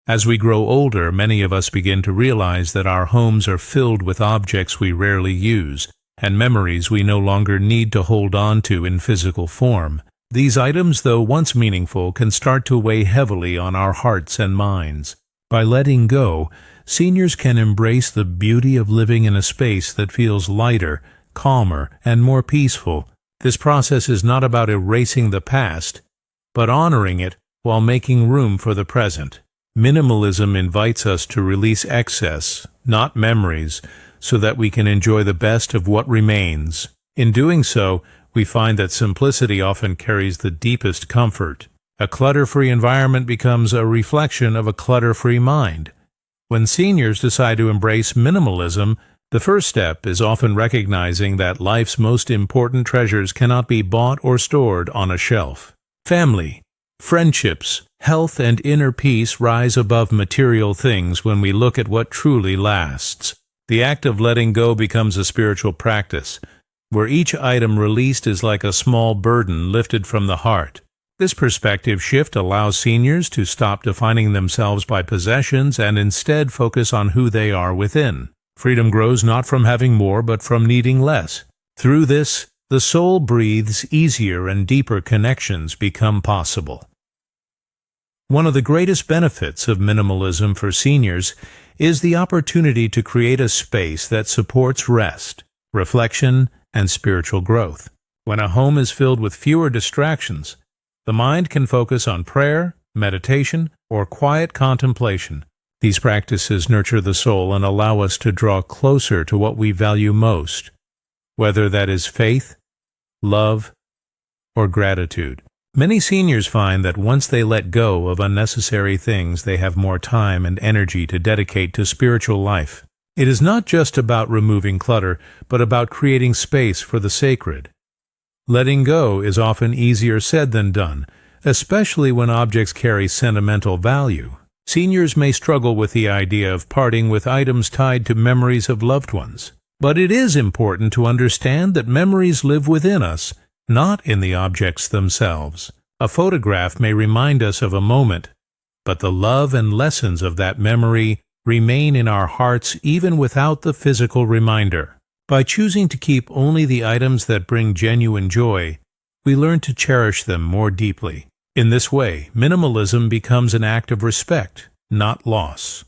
As we grow older, many of us begin to realize that our homes are filled with objects we rarely use, and memories we no longer need to hold on to in physical form. These items, though once meaningful, can start to weigh heavily on our hearts and minds. By letting go, seniors can embrace the beauty of living in a space that feels lighter, calmer, and more peaceful. This process is not about erasing the past, but honoring it while making room for the present. Minimalism invites us to release excess, not memories, so that we can enjoy the best of what remains. In doing so, we find that simplicity often carries the deepest comfort. A clutter-free environment becomes a reflection of a clutter-free mind. When seniors decide to embrace minimalism, the first step is often recognizing that life's most important treasures cannot be bought or stored on a shelf. Family, friendships, health, and inner peace rise above material things when we look at what truly lasts. The act of letting go becomes a spiritual practice, where each item released is like a small burden lifted from the heart. This perspective shift allows seniors to stop defining themselves by possessions and instead focus on who they are within. Freedom grows not from having more, but from needing less. Through this, the soul breathes easier and deeper connections become possible. One of the greatest benefits of minimalism for seniors is the opportunity to create a space that supports rest, reflection, and spiritual growth. When a home is filled with fewer distractions, the mind can focus on prayer, meditation, or quiet contemplation. These practices nurture the soul and allow us to draw closer to what we value most, whether that is faith, love, or gratitude. Many seniors find that once they let go of unnecessary things, they have more time and energy to dedicate to spiritual life. It is not just about removing clutter, but about creating space for the sacred. Letting go is often easier said than done, especially when objects carry sentimental value. Seniors may struggle with the idea of parting with items tied to memories of loved ones. But it is important to understand that memories live within us, not in the objects themselves. A photograph may remind us of a moment, but the love and lessons of that memory remain in our hearts even without the physical reminder. By choosing to keep only the items that bring genuine joy, we learn to cherish them more deeply. In this way, minimalism becomes an act of respect, not loss.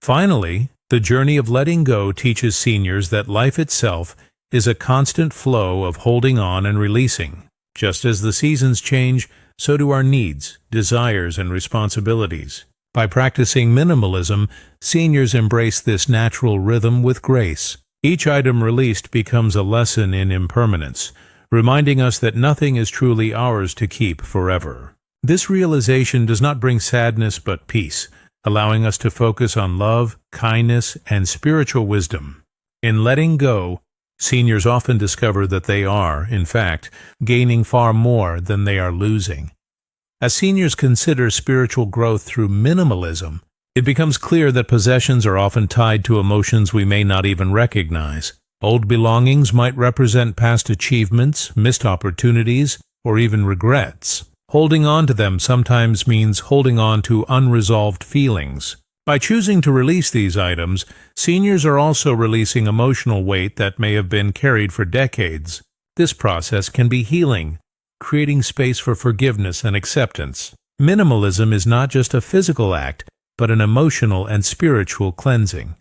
Finally, the journey of letting go teaches seniors that life itself is a constant flow of holding on and releasing. Just as the seasons change, so do our needs, desires, and responsibilities. By practicing minimalism, seniors embrace this natural rhythm with grace. Each item released becomes a lesson in impermanence, reminding us that nothing is truly ours to keep forever. This realization does not bring sadness but peace, allowing us to focus on love, kindness, and spiritual wisdom. In letting go, seniors often discover that they are, in fact, gaining far more than they are losing. As seniors consider spiritual growth through minimalism, it becomes clear that possessions are often tied to emotions we may not even recognize. Old belongings might represent past achievements, missed opportunities, or even regrets. Holding on to them sometimes means holding on to unresolved feelings. By choosing to release these items, seniors are also releasing emotional weight that may have been carried for decades. This process can be healing, creating space for forgiveness and acceptance. Minimalism is not just a physical act, but an emotional and spiritual cleansing.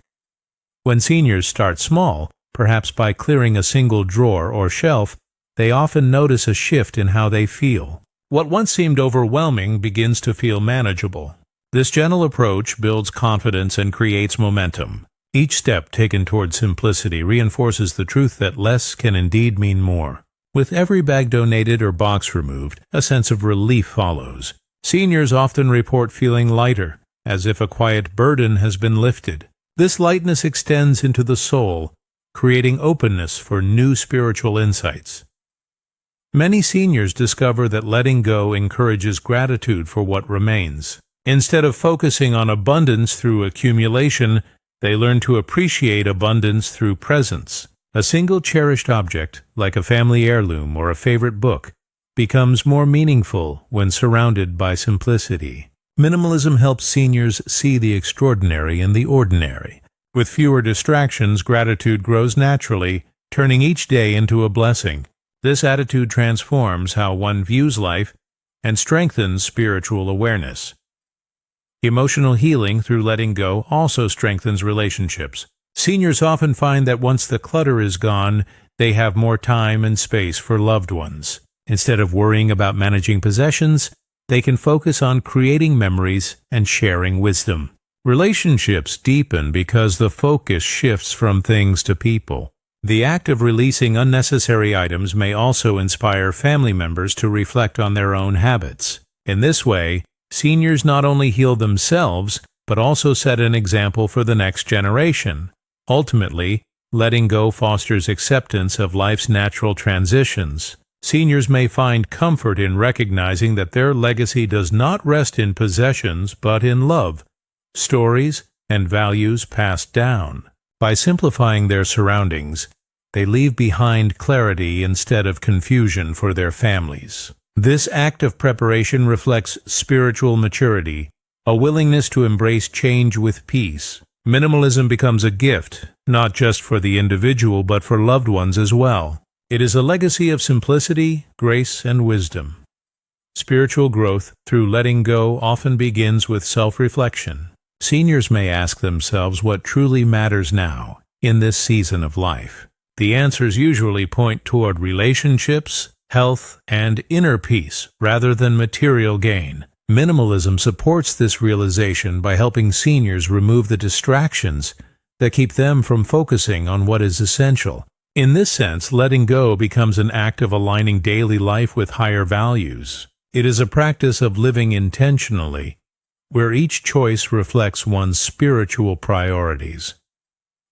When seniors start small, perhaps by clearing a single drawer or shelf, they often notice a shift in how they feel. What once seemed overwhelming begins to feel manageable. This gentle approach builds confidence and creates momentum. Each step taken toward simplicity reinforces the truth that less can indeed mean more. With every bag donated or box removed, a sense of relief follows. Seniors often report feeling lighter, as if a quiet burden has been lifted. This lightness extends into the soul, creating openness for new spiritual insights. Many seniors discover that letting go encourages gratitude for what remains. Instead of focusing on abundance through accumulation, they learn to appreciate abundance through presence. A single cherished object, like a family heirloom or a favorite book, becomes more meaningful when surrounded by simplicity. Minimalism helps seniors see the extraordinary in the ordinary. With fewer distractions, gratitude grows naturally, turning each day into a blessing. This attitude transforms how one views life and strengthens spiritual awareness. Emotional healing through letting go also strengthens relationships. Seniors often find that once the clutter is gone, they have more time and space for loved ones. Instead of worrying about managing possessions, they can focus on creating memories and sharing wisdom. Relationships deepen because the focus shifts from things to people. The act of releasing unnecessary items may also inspire family members to reflect on their own habits. In this way, seniors not only heal themselves, but also set an example for the next generation. Ultimately, letting go fosters acceptance of life's natural transitions. Seniors may find comfort in recognizing that their legacy does not rest in possessions, but in love, stories, and values passed down. By simplifying their surroundings, they leave behind clarity instead of confusion for their families. This act of preparation reflects spiritual maturity, a willingness to embrace change with peace. Minimalism becomes a gift, not just for the individual but for loved ones as well. It is a legacy of simplicity, grace, and wisdom. Spiritual growth through letting go often begins with self-reflection. Seniors may ask themselves what truly matters now, in this season of life. The answers usually point toward relationships, health, and inner peace, rather than material gain. Minimalism supports this realization by helping seniors remove the distractions that keep them from focusing on what is essential. In this sense, letting go becomes an act of aligning daily life with higher values. It is a practice of living intentionally, where each choice reflects one's spiritual priorities.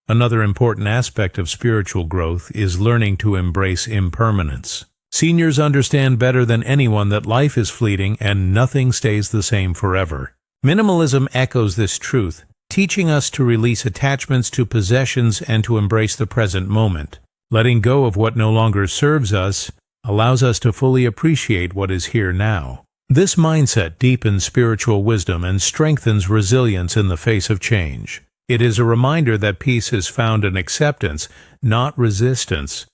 Another important aspect of spiritual growth is learning to embrace impermanence. Seniors understand better than anyone that life is fleeting and nothing stays the same forever. Minimalism echoes this truth, teaching us to release attachments to possessions and to embrace the present moment. Letting go of what no longer serves us allows us to fully appreciate what is here now. This mindset deepens spiritual wisdom and strengthens resilience in the face of change. It is a reminder that peace is found in acceptance, not resistance.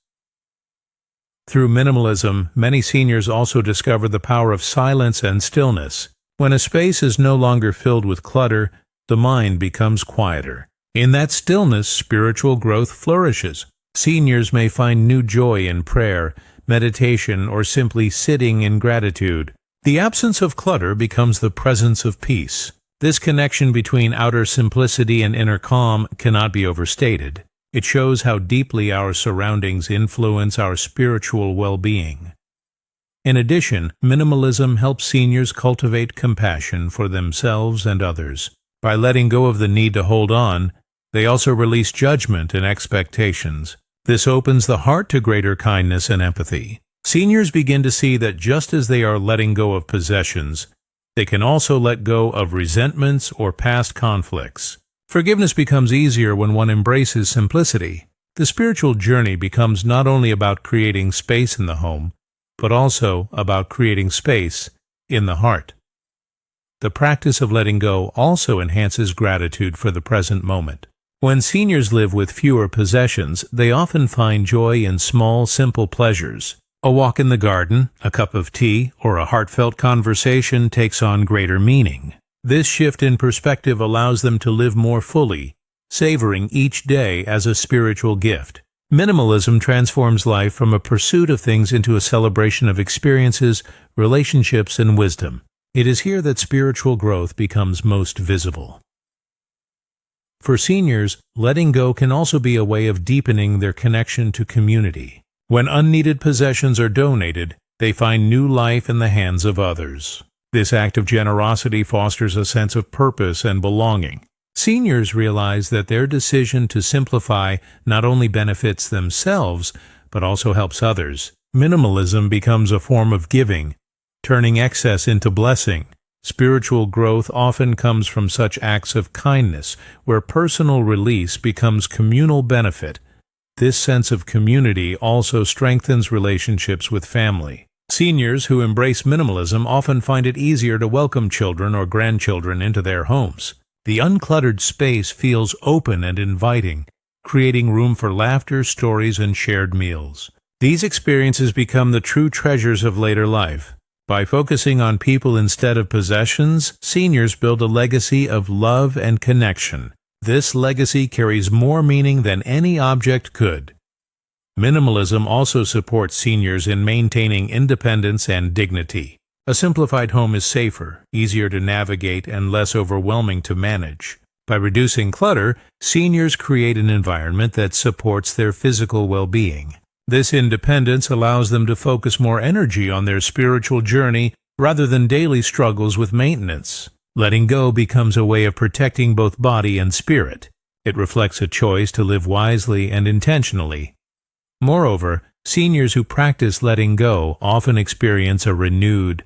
Through minimalism, many seniors also discover the power of silence and stillness. When a space is no longer filled with clutter, the mind becomes quieter. In that stillness, spiritual growth flourishes. Seniors may find new joy in prayer, meditation, or simply sitting in gratitude. The absence of clutter becomes the presence of peace. This connection between outer simplicity and inner calm cannot be overstated. It shows how deeply our surroundings influence our spiritual well-being. In addition, minimalism helps seniors cultivate compassion for themselves and others. By letting go of the need to hold on, they also release judgment and expectations. This opens the heart to greater kindness and empathy. Seniors begin to see that just as they are letting go of possessions, they can also let go of resentments or past conflicts. Forgiveness becomes easier when one embraces simplicity. The spiritual journey becomes not only about creating space in the home, but also about creating space in the heart. The practice of letting go also enhances gratitude for the present moment. When seniors live with fewer possessions, they often find joy in small, simple pleasures. A walk in the garden, a cup of tea, or a heartfelt conversation takes on greater meaning. This shift in perspective allows them to live more fully, savoring each day as a spiritual gift. Minimalism transforms life from a pursuit of things into a celebration of experiences, relationships, and wisdom. It is here that spiritual growth becomes most visible. For seniors, letting go can also be a way of deepening their connection to community. When unneeded possessions are donated, they find new life in the hands of others. This act of generosity fosters a sense of purpose and belonging. Seniors realize that their decision to simplify not only benefits themselves, but also helps others. Minimalism becomes a form of giving, turning excess into blessing. Spiritual growth often comes from such acts of kindness, where personal release becomes communal benefit. This sense of community also strengthens relationships with family. Seniors who embrace minimalism often find it easier to welcome children or grandchildren into their homes. The uncluttered space feels open and inviting, creating room for laughter, stories, and shared meals. These experiences become the true treasures of later life. By focusing on people instead of possessions, seniors build a legacy of love and connection. This legacy carries more meaning than any object could. Minimalism also supports seniors in maintaining independence and dignity. A simplified home is safer, easier to navigate, and less overwhelming to manage. By reducing clutter, seniors create an environment that supports their physical well-being. This independence allows them to focus more energy on their spiritual journey rather than daily struggles with maintenance. Letting go becomes a way of protecting both body and spirit. It reflects a choice to live wisely and intentionally. Moreover, seniors who practice letting go often experience a renewed,